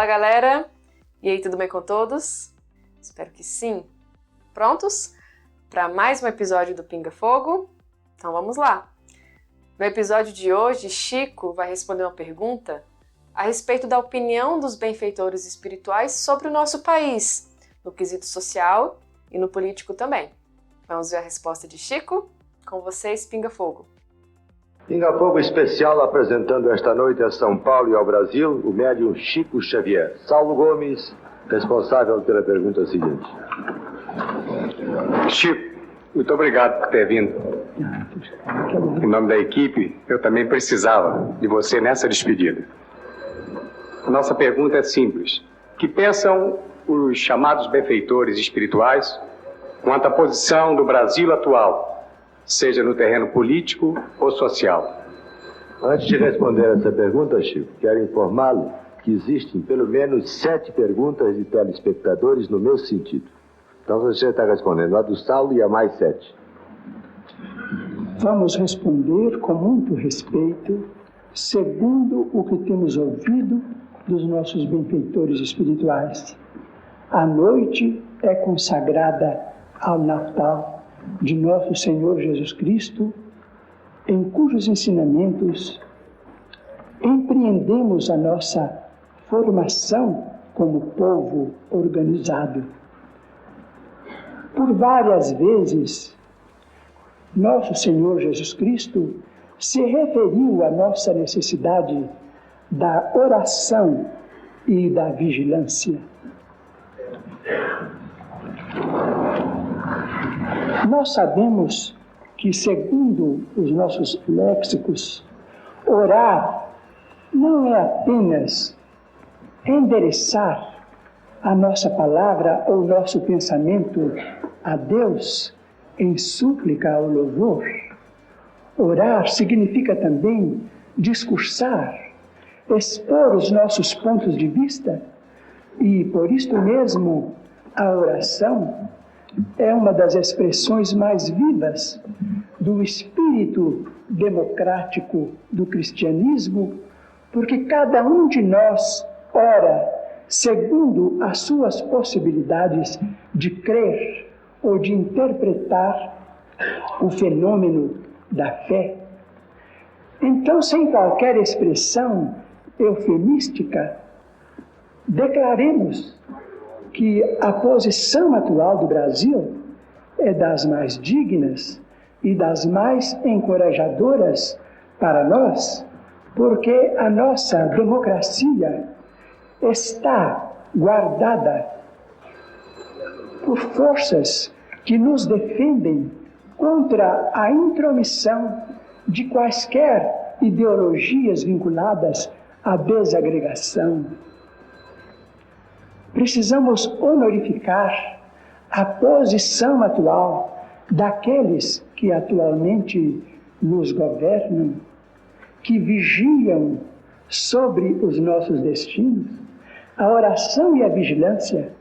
Fala galera, e aí, tudo bem com todos? Espero que sim. Prontos para mais um episódio do Pinga Fogo? Então vamos lá! No episódio de hoje, Chico vai responder uma pergunta a respeito da opinião dos benfeitores espirituais sobre o nosso país, no quesito social e no político também. Vamos ver a resposta de Chico? Com vocês, Pinga Fogo. Pinga Fogo especial apresentando esta noite a São Paulo e ao Brasil o médium Chico Xavier. Saulo Gomes, responsável pela pergunta seguinte. Chico, muito obrigado por ter vindo. Em nome da equipe, eu também precisava de você nessa despedida. Nossa pergunta é simples. O que pensam os chamados benfeitores espirituais quanto à posição do Brasil atual, seja no terreno político ou social? Antes de responder essa pergunta, Chico, quero informá-lo que existem pelo menos 7 perguntas de telespectadores no meu sentido. Então você está respondendo a do Saulo e a mais 7. Vamos responder com muito respeito, segundo o que temos ouvido dos nossos benfeitores espirituais. A noite é consagrada ao Natal de nosso Senhor Jesus Cristo, em cujos ensinamentos empreendemos a nossa formação como povo organizado. Por várias vezes, nosso Senhor Jesus Cristo se referiu à nossa necessidade da oração e da vigilância. Nós sabemos que, segundo os nossos léxicos, orar não é apenas endereçar a nossa palavra ou nosso pensamento a Deus em súplica ou louvor. Orar significa também discursar, expor os nossos pontos de vista, e por isto mesmo a oração é uma das expressões mais vivas do espírito democrático do cristianismo, porque cada um de nós ora segundo as suas possibilidades de crer ou de interpretar o fenômeno da fé. Então, sem qualquer expressão eufemística, declaremos que a posição atual do Brasil é das mais dignas e das mais encorajadoras para nós, porque a nossa democracia está guardada por forças que nos defendem contra a intromissão de quaisquer ideologias vinculadas à desagregação. Precisamos honorificar a posição atual daqueles que atualmente nos governam, que vigiam sobre os nossos destinos. A oração e a vigilância,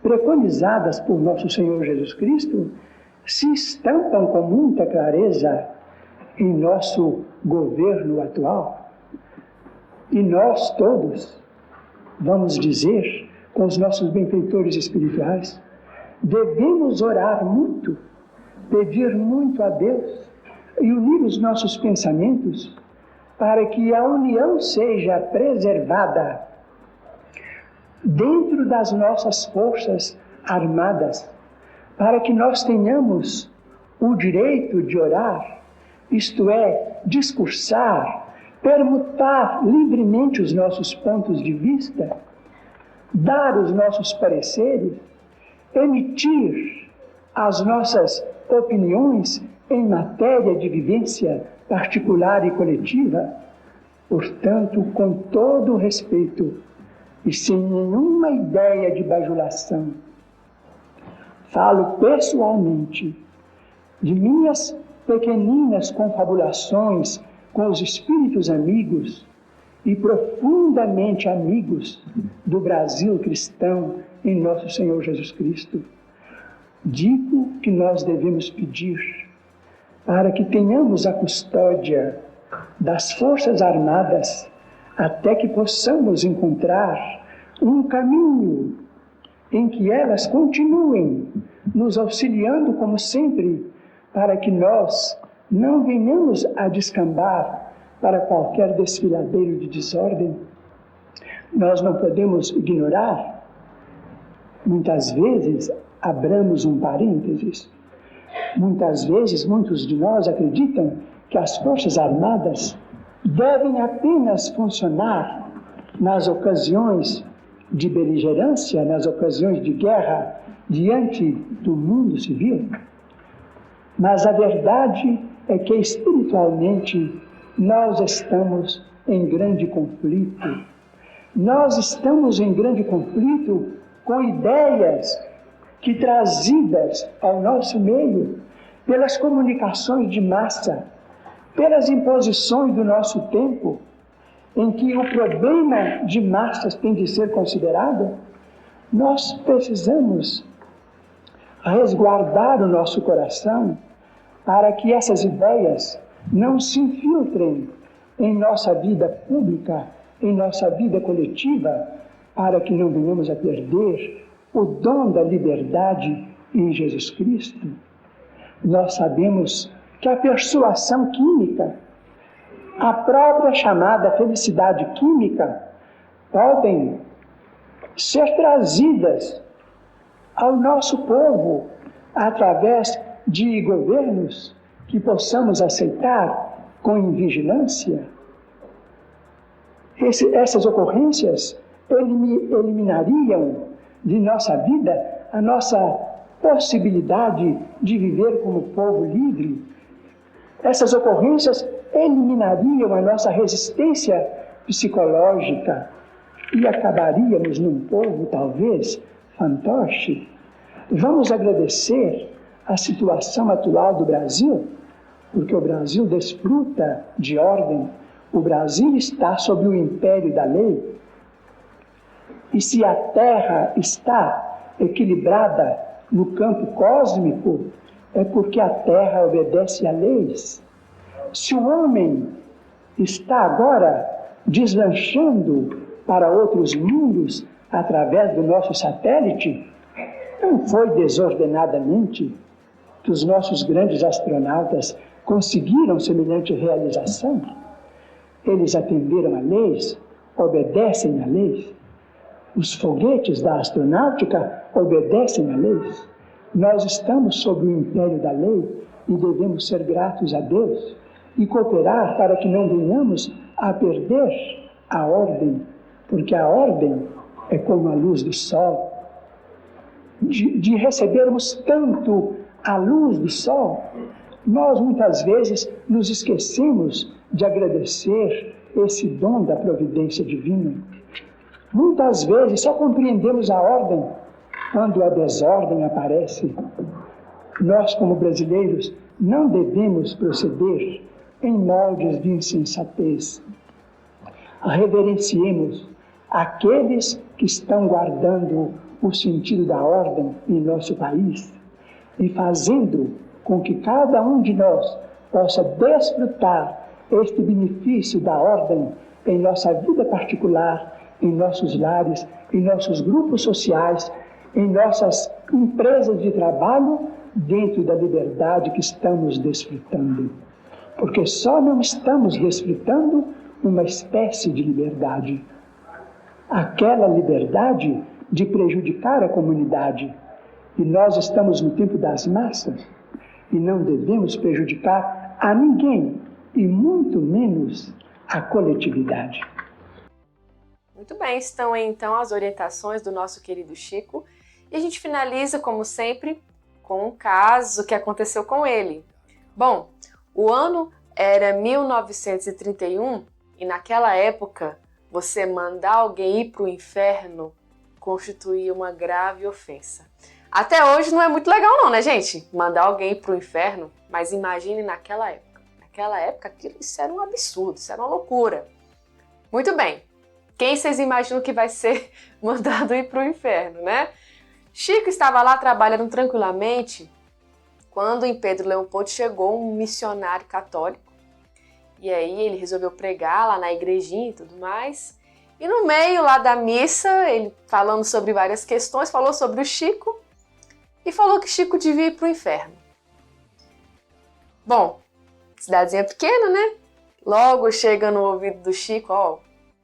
preconizadas por nosso Senhor Jesus Cristo, se estampam com muita clareza em nosso governo atual. E nós todos, vamos dizer, com os nossos benfeitores espirituais, devemos orar muito, pedir muito a Deus e unir os nossos pensamentos para que a união seja preservada dentro das nossas forças armadas, para que nós tenhamos o direito de orar, isto é, discursar, permutar livremente os nossos pontos de vista, dar os nossos pareceres, emitir as nossas opiniões em matéria de vivência particular e coletiva, portanto, com todo o respeito e sem nenhuma ideia de bajulação. Falo pessoalmente de minhas pequeninas confabulações com os espíritos amigos e profundamente amigos do Brasil cristão em nosso Senhor Jesus Cristo. Digo que nós devemos pedir para que tenhamos a custódia das Forças Armadas até que possamos encontrar um caminho em que elas continuem nos auxiliando como sempre, para que nós não venhamos a descambar para qualquer desfiladeiro de desordem. Nós não podemos ignorar, muitas vezes, abramos um parênteses, muitas vezes muitos de nós acreditam que as Forças Armadas devem apenas funcionar nas ocasiões de beligerância, nas ocasiões de guerra diante do mundo civil. Mas a verdade é que espiritualmente nós estamos em grande conflito. Nós estamos em grande conflito com ideias que, trazidas ao nosso meio pelas comunicações de massa, pelas imposições do nosso tempo, em que o problema de massas tem de ser considerado, nós precisamos resguardar o nosso coração para que essas ideias não se infiltrem em nossa vida pública, em nossa vida coletiva, para que não venhamos a perder o dom da liberdade em Jesus Cristo. Nós sabemos que a persuasão química, a própria chamada felicidade química, podem ser trazidas ao nosso povo através de governos que possamos aceitar com invigilância. Essas ocorrências eliminariam de nossa vida a nossa possibilidade de viver como povo livre. Essas ocorrências eliminariam a nossa resistência psicológica e acabaríamos num povo, talvez, fantoche. Vamos agradecer a situação atual do Brasil, porque o Brasil desfruta de ordem, o Brasil está sob o império da lei. E se a Terra está equilibrada no campo cósmico, é porque a Terra obedece a leis. Se o homem está agora deslanchando para outros mundos através do nosso satélite, não foi desordenadamente que os nossos grandes astronautas conseguiram semelhante realização. Eles atenderam a leis, obedecem a leis. Os foguetes da astronáutica obedecem a leis. Nós estamos sob o império da lei e devemos ser gratos a Deus e cooperar para que não venhamos a perder a ordem, porque a ordem é como a luz do sol. De recebermos tanto a luz do sol, nós muitas vezes nos esquecemos de agradecer esse dom da providência divina. Muitas vezes só compreendemos a ordem quando a desordem aparece. Nós, como brasileiros, não devemos proceder em moldes de insensatez. Reverenciemos aqueles que estão guardando o sentido da ordem em nosso país e fazendo com que cada um de nós possa desfrutar este benefício da ordem em nossa vida particular, em nossos lares, em nossos grupos sociais, em nossas empresas de trabalho, dentro da liberdade que estamos desfrutando. Porque só não estamos desfrutando uma espécie de liberdade. Aquela liberdade de prejudicar a comunidade. E nós estamos no tempo das massas e não devemos prejudicar a ninguém, e muito menos a coletividade. Muito bem, estão aí, então as orientações do nosso querido Chico. E a gente finaliza, como sempre, com um caso que aconteceu com ele. Bom, o ano era 1931 e naquela época você mandar alguém ir para o inferno constituía uma grave ofensa. Até hoje não é muito legal não, né, gente? Mandar alguém ir para o inferno, mas imagine naquela época. Naquela época isso era um absurdo, isso era uma loucura. Muito bem, quem vocês imaginam que vai ser mandado ir para o inferno, né? Chico estava lá trabalhando tranquilamente quando em Pedro Leopoldo chegou um missionário católico. E aí ele resolveu pregar lá na igrejinha e tudo mais. E no meio lá da missa, ele falando sobre várias questões, falou sobre o Chico e falou que Chico devia ir para o inferno. Bom, cidadezinha pequena, né? Logo chega no ouvido do Chico, ó,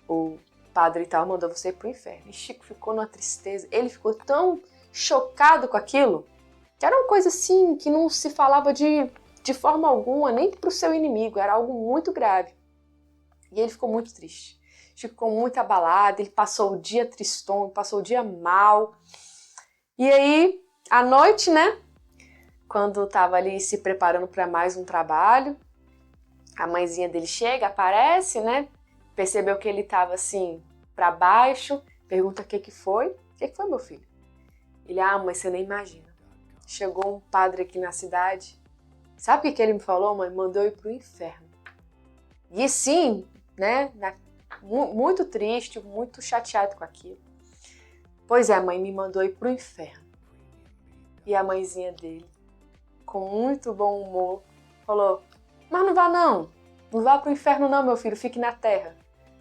o padre e tal mandou você ir para o inferno. E Chico ficou numa tristeza, ele ficou tão chocado com aquilo, que era uma coisa assim, que não se falava de forma alguma, nem para o seu inimigo, era algo muito grave. E ele ficou muito triste. Chico ficou muito abalado, ele passou o dia tristonho, passou o dia mal. E aí, à noite, né, quando estava ali se preparando para mais um trabalho, a mãezinha dele chega, aparece, né, percebeu que ele estava assim, para baixo, pergunta o que foi. O que foi, meu filho? Ele, mãe, você nem imagina. Chegou um padre aqui na cidade. Sabe o que ele me falou, mãe? Mandou eu ir pro inferno. E sim, né, muito triste, muito chateado com aquilo. Pois é, a mãe me mandou ir pro inferno. E a mãezinha dele, com muito bom humor, falou, mas não vá não. Não vá pro inferno não, meu filho, fique na terra.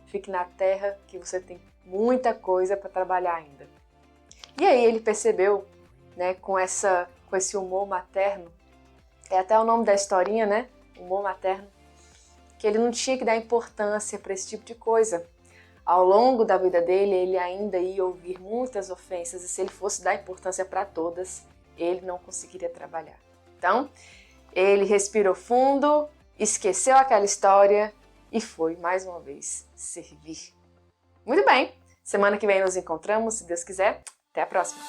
Fique na terra que você tem muita coisa para trabalhar ainda. E aí ele percebeu, né, com esse humor materno, é até o nome da historinha, né, humor materno, que ele não tinha que dar importância para esse tipo de coisa. Ao longo da vida dele, ele ainda ia ouvir muitas ofensas e se ele fosse dar importância para todas, ele não conseguiria trabalhar. Então, ele respirou fundo, esqueceu aquela história e foi, mais uma vez, servir. Muito bem, semana que vem nos encontramos, se Deus quiser. Até a próxima!